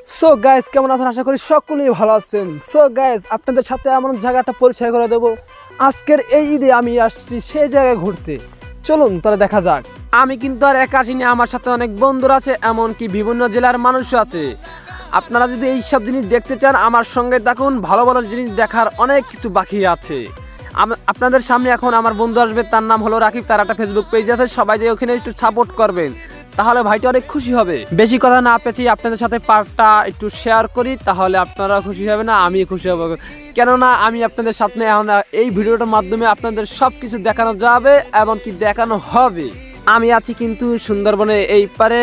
So guys, কেমন আছেন? আশা করি সকলেই ভালো আছেন। সো গাইস, আপনাদের সাথে এমন জায়গাটা পরিচয় করে দেব। আজকের এই ঈদে আমি আসছি সেই জায়গায় ঘুরতে। চলুন তাহলে দেখা যাক। আমি কিন্তু আর একা আসিনি, আমার সাথে অনেক বন্ধুরা আছে, এমনকি বিভিন্ন জেলার মানুষ আছে। আপনারা যদি এই সব জিনিস দেখতে চান আমার সঙ্গে থাকুন, ভালো ভালো জিনিস দেখার অনেক কিছু বাকি আছে। আপনাদের সামনে এখন আমার বন্ধু আসবে, তার নাম হলো রাকিব। তার একটা ফেসবুক পেজ আছে, সবাই যে ওখানে একটু সাপোর্ট করবেন, তাহলে ভাইটা অনেক খুশি হবে। বেশি কথা না পেঁচিয়ে আপনাদের সাথে পার্টটা একটু শেয়ার করি, তাহলে আপনারা খুশি হবে না আমি খুশি হব। কেননা আমি আপনাদের সামনে এখন এই ভিডিওটার মাধ্যমে আপনাদের সব কিছু দেখানো যাবে, এমনকি দেখানো হবে। আমি আছি কিন্তু সুন্দরবনের এই পারে,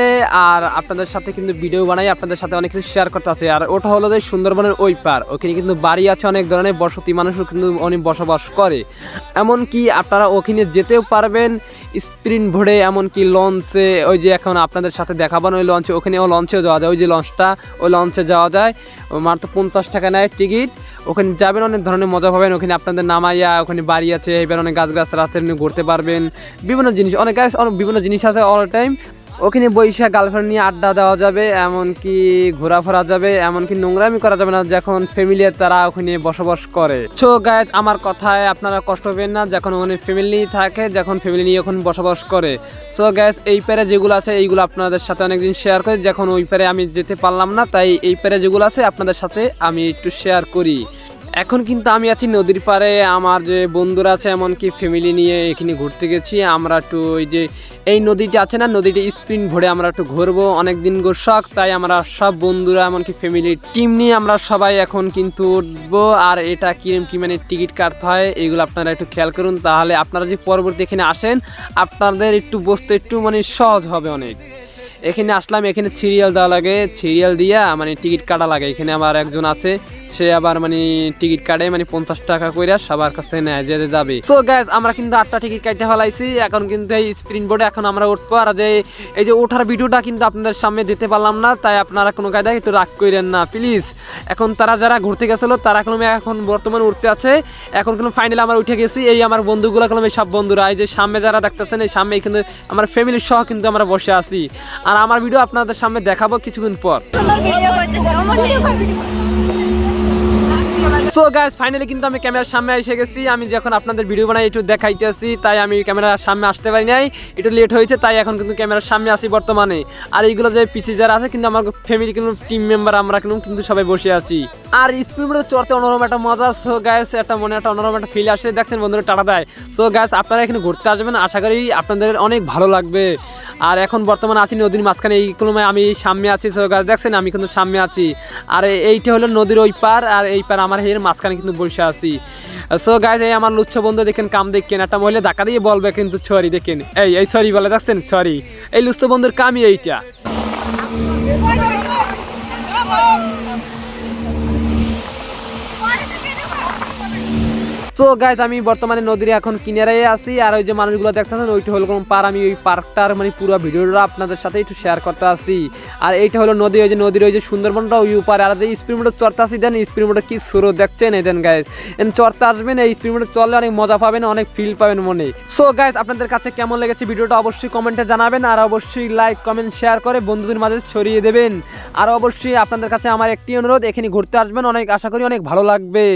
আর আপনাদের সাথে কিন্তু ভিডিও বানাই, আপনাদের সাথে অনেক কিছু শেয়ার করতে আছে। আর ওটা হলো যে সুন্দরবনের ওই পার, ওখানে কিন্তু বাড়ি আছে, অনেক ধরনের বসতি মানুষও কিন্তু অনেক বসবাস করে। এমনকি আপনারা ওখানে যেতেও পারবেন স্প্রিন ভোটে, এমনকি লঞ্চে। ওই যে এখন আপনাদের সাথে দেখাবেন ওই লঞ্চে, ওখানেও লঞ্চেও যাওয়া যায়। ওই যে লঞ্চটা, ওই লঞ্চে যাওয়া যায়, মাত্র 50 টাকা নেয় টিকিট। ওখানে যাবেন, অনেক ধরনের মজা পাবেন। ওখানে আপনাদের নামাইয়া, ওখানে বাড়ি আছে, এবার অনেক গাছ রাস্তায় ঘুরতে পারবেন। বিভিন্ন জিনিস, অনেক গাছ, বিভিন্ন জিনিস আছে অল টাইম। ওখানে বৈশা গার্লফ্রেন্ড নিয়ে আড্ডা দেওয়া যাবে, এমনকি ঘোরাফেরা যাবে, এমনকি নোংরামি করা যাবে না যখন ফ্যামিলি তারা ওখানে বসবাস করে। সো গাইজ, আমার কথায় আপনারা কষ্ট পেন না, যখন ওখানে ফ্যামিলি থাকে, যখন ফ্যামিলি নিয়ে ওখানে বসবাস করে। সো গাইজ, এই পারে যেগুলো আছে এইগুলো আপনাদের সাথে অনেকদিন শেয়ার করি, যখন ওই পারে আমি যেতে পারলাম না, তাই এই পারে যেগুলো আছে আপনাদের সাথে আমি একটু শেয়ার করি। এখন কিন্তু আমি আছি নদীর পাড়ে, আমার যে বন্ধুরা আছে এমনকি ফ্যামিলি নিয়ে এখানে ঘুরতে গেছি আমরা। একটু ওই যে এই নদীটা আছে না, নদীটা স্পিন ভরে আমরা একটু ঘুরবো, অনেকদিন শখ, তাই আমরা সব বন্ধুরা এমনকি ফ্যামিলির টিম নিয়ে আমরা সবাই এখন কিন্তু উঠবো। আর এটা কিরম কি মানে টিকিট কাটতে হয় এগুলো আপনারা একটু খেয়াল করুন, তাহলে আপনারা যে পরবর্তী এখানে আসেন আপনাদের একটু বসতে একটু মানে সহজ হবে অনেক। এখানে আসলাম, এখানে সিরিয়াল দেওয়া লাগে, সিরিয়াল দিয়া মানে টিকিট কাটা লাগে। এখানে আমার একজন আছে, সে আবার মানে টিকিট কাটে, মানে 50 টাকা করে সবার কাছ থেকে নেয় যে যাবে। সো গাইজ, আমরা কিন্তু 8টা টিকিট কাটতে ফেলাইছি, এখন কিন্তু এই স্প্রিন বোর্ডে এখন আমরা উঠবো। আর যে এই যে ওঠার ভিডিওটা কিন্তু আপনাদের সামনে দিতে পারলাম না, তাই আপনারা কোনো কায়দায় একটু রাগ করেন না প্লিজ। এখন তারা যারা ঘুরতে গেছিলো তারা এখন বর্তমানে উঠতে আছে, এখন কিন্তু ফাইনালি আমরা উঠে গেছি। এই আমার বন্ধুগুলো কলম, এই সব বন্ধুরা, এই যে সামনে যারা দেখতেছেন, এই সামনে কিন্তু আমার ফ্যামিলির সহ কিন্তু আমরা বসে আছি। আর আমার ভিডিও আপনাদের সামনে দেখাবো কিছুক্ষণ পর। সো গাইস, ফাইনালি কিন্তু আমি ক্যামেরার সামনে এসে গেছি। আমি যখন আপনাদের ভিডিও বানাই একটু দেখাইতেছি, তাই আমি ক্যামেরার সামনে আসতে পারি নাই, একটু লেট হয়েছে, তাই এখন কিন্তু ক্যামেরার সামনে আসি বর্তমানে। আর এইগুলো যে পিছিয়ে যারা আছে কিন্তু আমার ফ্যামিলি কিন্তু টিম মেম্বার, আমরা কিন্তু সবাই বসে আছি। আর স্পিড বোটে চড়তে অন্যরকম একটা মজা। সো গাইস, একটা মনে একটা অন্যরকম একটা ফিল আসে, দেখছেন বন্ধুরা টাটা দেয়। সো গাইস, আপনারা এখানে ঘুরতে আসবেন, আশা করি আপনাদের অনেক ভালো লাগবে। আর এখন বর্তমানে আছি নদীর মাঝখানে, এইগুলো আমি সামনে আছি। সো গাইস, দেখছেন আমি কিন্তু সামনে আছি, আর এইটা হলো নদীর ওই পার, আর এই পার আমার এর মাঝখানে কিন্তু বসে আছি। সো গাইস, এই আমার লুচ্ছ বন্ধু দেখেন, কাম দেখেন, একটা মহিলা ধাক্কা দিয়ে বলবে কিন্তু সরি, দেখেন এই সরি বলে, দেখছেন সরি। এই লুচ্ছ বন্ধুর কামই এইটা। তো গাইজ, আমি বর্তমানে নদীর এখন কিনারে আছি, আর ওই যে মানুষগুলো দেখতেছেন ওইটা হলো কোন পার। আমি ওই পার্কটার মানে পুরো ভিডিওটা আপনাদের সাথে একটু শেয়ার করতে আসি। আর এইটা হলো নদী, ওই যে নদীর ওই যে সুন্দরবনটা ওই পারে। আর যে স্পিড মোটর চড়তে আসি, দেন স্পিড মোটর কি শুরু দেখছেন, এই দেন গাইজ, চড়তে আসবেন, এই স্পিড মোটর চললে অনেক মজা পাবেন, অনেক ফিল পাবেন মনে। সো গাইজ, আপনাদের কাছে কেমন লেগেছে ভিডিওটা অবশ্যই কমেন্টে জানাবেন, আর অবশ্যই লাইক কমেন্ট শেয়ার করে বন্ধুদের মাঝে ছড়িয়ে দেবেন। আর অবশ্যই আপনাদের কাছে আমার একটি অনুরোধ, এখানে ঘুরতে আসবেন, অনেক আশা করি অনেক ভালো লাগবে।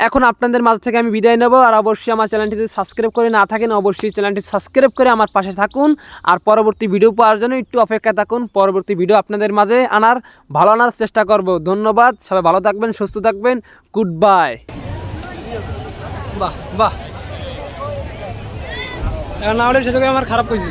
এখন আপনাদের মাঝ থেকে আমি বিদায় নেব। আর অবশ্যই আমার চ্যানেলটি যদি সাবস্ক্রাইব করে না থাকেন, অবশ্যই চ্যানেলটি সাবস্ক্রাইব করে আমার পাশে থাকুন। আর পরবর্তী ভিডিও পাওয়ার জন্য একটু অপেক্ষা থাকুন, পরবর্তী ভিডিও আপনাদের মাঝে ভালো আনার চেষ্টা করব। ধন্যবাদ, সবাই ভালো থাকবেন, সুস্থ থাকবেন, গুড বাই। বাহ বাহ, না হলে সেটাকে আমার খারাপ করেছি।